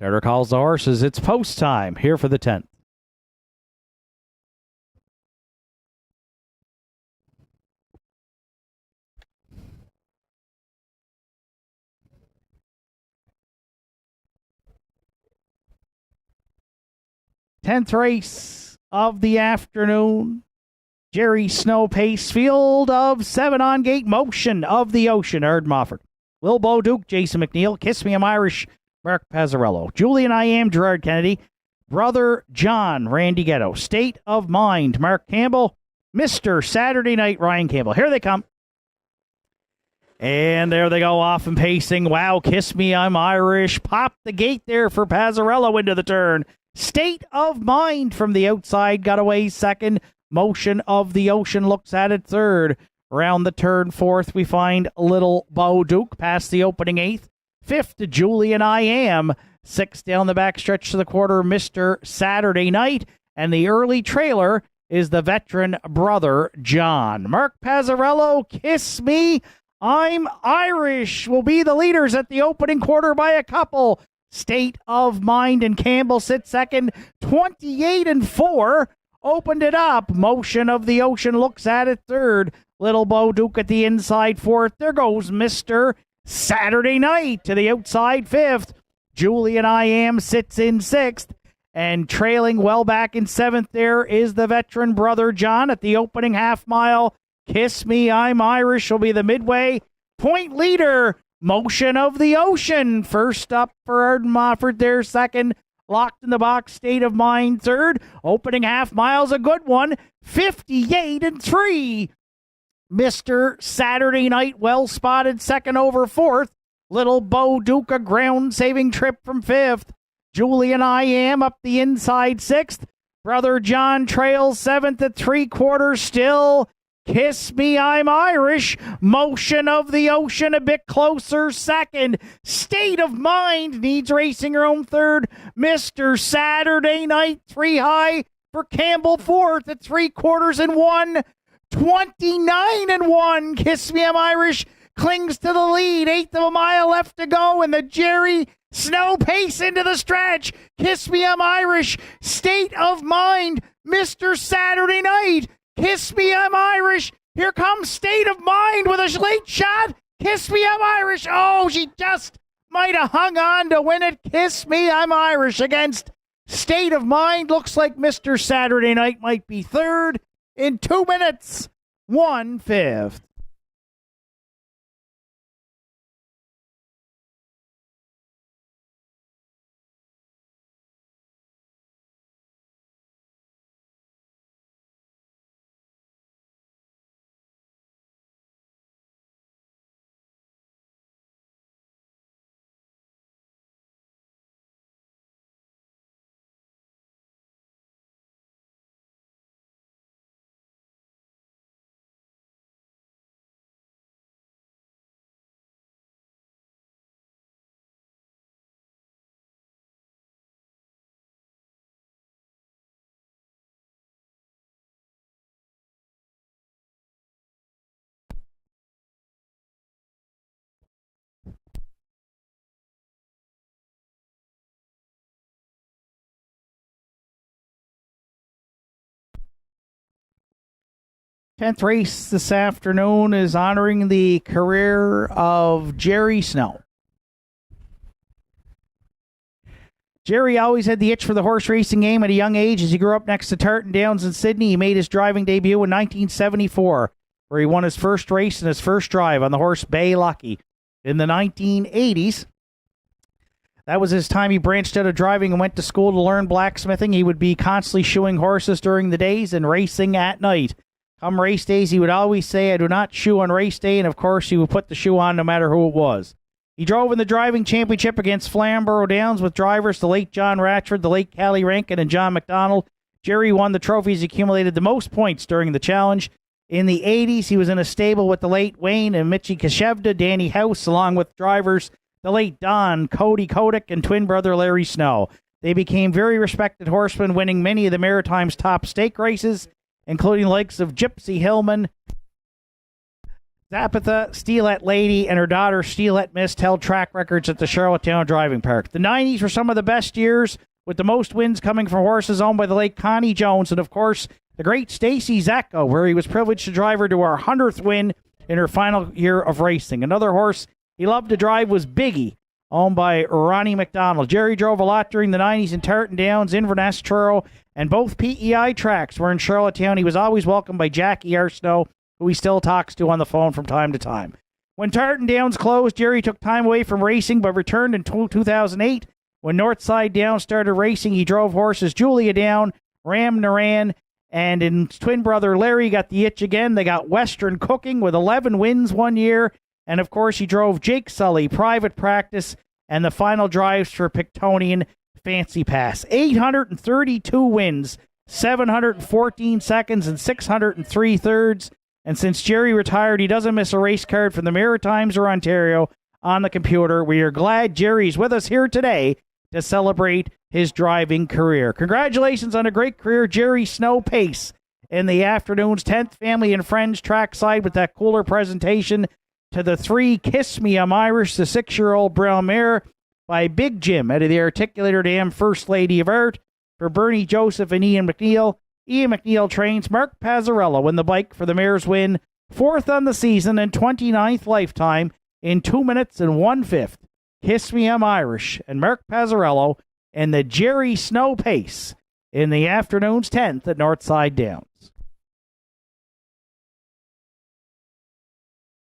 Starter calls the horses. It's post time here for the 10th. Tenth race of the afternoon. Jerry Snow pace, field of 7 on gate, Motion of the Ocean, Erd Mofford. Will Duke, Jason McNeil, Kiss Me I'm Irish, Mark Pazzarello. Julian I Am, Gerard Kennedy. Brother John, Randy Ghetto. State of Mind, Mark Campbell. Mr. Saturday Night, Ryan Campbell. Here they come. And there they go, off and pacing. Wow, Kiss Me I'm Irish. Pop the gate there for Pazzarello into the turn. State of Mind from the outside, got away second. Motion of the Ocean looks at it third. Around the turn fourth, we find Little Bo Duke past the opening eighth. Fifth, Julian I Am. Sixth down the back stretch to the quarter, Mr. Saturday Night. And the early trailer is the veteran Brother John. Mark Pazzarello, Kiss Me I'm Irish will be the leaders at the opening quarter by a couple. State of Mind and Campbell sit second. 28-4 opened it up. Motion of the Ocean looks at it third. Little Bo Duke at the inside fourth. There goes Mr. Saturday Night to the outside fifth. Julian I Am sits in sixth. And trailing well back in seventh there is the veteran Brother John at the opening half mile. Kiss Me I'm Irish will be the midway point leader. Motion of the Ocean first up for Arden Mofford there second. Locked in the box, State of Mind third. Opening half mile's a good one. 58-3. Mr. Saturday Night well spotted second over fourth. Little Bo Duke a ground saving trip from fifth. Julian I Am up the inside sixth. Brother John trails seventh at 3/4 still. Kiss Me I'm Irish. Motion of the Ocean a bit closer second. State of Mind needs racing room third. Mr. Saturday Night 3 high for Campbell fourth at 3/4 29-1. Kiss Me I'm Irish clings to the lead. Eighth of a mile left to go, and the Jerry Snow pace into the stretch. Kiss Me I'm Irish. State of Mind. Mr. Saturday Night. Kiss Me I'm Irish. Here comes State of Mind with a late shot. Kiss Me I'm Irish. Oh, she just might have hung on to win it. Kiss Me I'm Irish against State of Mind. Looks like Mr. Saturday Night might be third in 2 minutes, 1/5. Tenth race this afternoon is honoring the career of Jerry Snow. Jerry always had the itch for the horse racing game at a young age. As he grew up next to Tartan Downs in Sydney, he made his driving debut in 1974, where he won his first race and his first drive on the horse Bay Lucky. In the 1980s, that was his time he branched out of driving and went to school to learn blacksmithing. He would be constantly shoeing horses during the days and racing at night. Come race days, he would always say, I do not shoe on race day, and of course he would put the shoe on no matter who it was. He drove in the driving championship against Flamborough Downs with drivers the late John Ratchford, the late Callie Rankin, and John McDonald. Jerry won the trophies, accumulated the most points during the challenge. In the 80s, he was in a stable with the late Wayne and Mitchie Kashevda, Danny House, along with drivers the late Don, Cody Kodak, and twin brother Larry Snow. They became very respected horsemen, winning many of the Maritime's top stake races, including the likes of Gypsy Hillman, Zapata, Steelette Lady, and her daughter Steelette Mist held track records at the Charlottetown Driving Park. The 90s were some of the best years, with the most wins coming from horses owned by the late Connie Jones, and of course, the great Stacy Zacko, where he was privileged to drive her to her 100th win in her final year of racing. Another horse he loved to drive was Biggie, owned by Ronnie McDonald. Jerry drove a lot during the 90s in Tartan Downs, Inverness, Truro, and both PEI tracks were in Charlottetown. He was always welcomed by Jackie Arsenault, who he still talks to on the phone from time to time. When Tartan Downs closed, Jerry took time away from racing, but returned in 2008. When Northside Downs started racing, he drove horses Julia Down, Ram Naran, and in twin brother Larry got the itch again. They got Western Cooking with 11 wins one year. And of course, he drove Jake Sully, Private Practice, and the final drives for Pictonian Fancy Pass. 832 wins, 714 seconds, and 603 thirds. And since Jerry retired, he doesn't miss a race card from the Maritimes or Ontario on the computer. We are glad Jerry's with us here today to celebrate his driving career. Congratulations on a great career, Jerry Snow Pace, in the afternoon's 10th Family and Friends trackside with that cooler presentation to the 3 Kiss Me, I'm Irish, the 6-year-old brown mare by Big Jim out of the Articulator Dam First Lady of Art for Bernie Joseph and Ian McNeil. Ian McNeil trains Mark Pazzarello in the bike for the mare's win, 4th on the season and 29th lifetime in 2 minutes and 1/5. Kiss Me, I'm Irish, and Mark Pazzarello and the Jerry Snow Pace in the afternoon's 10th at Northside Downs.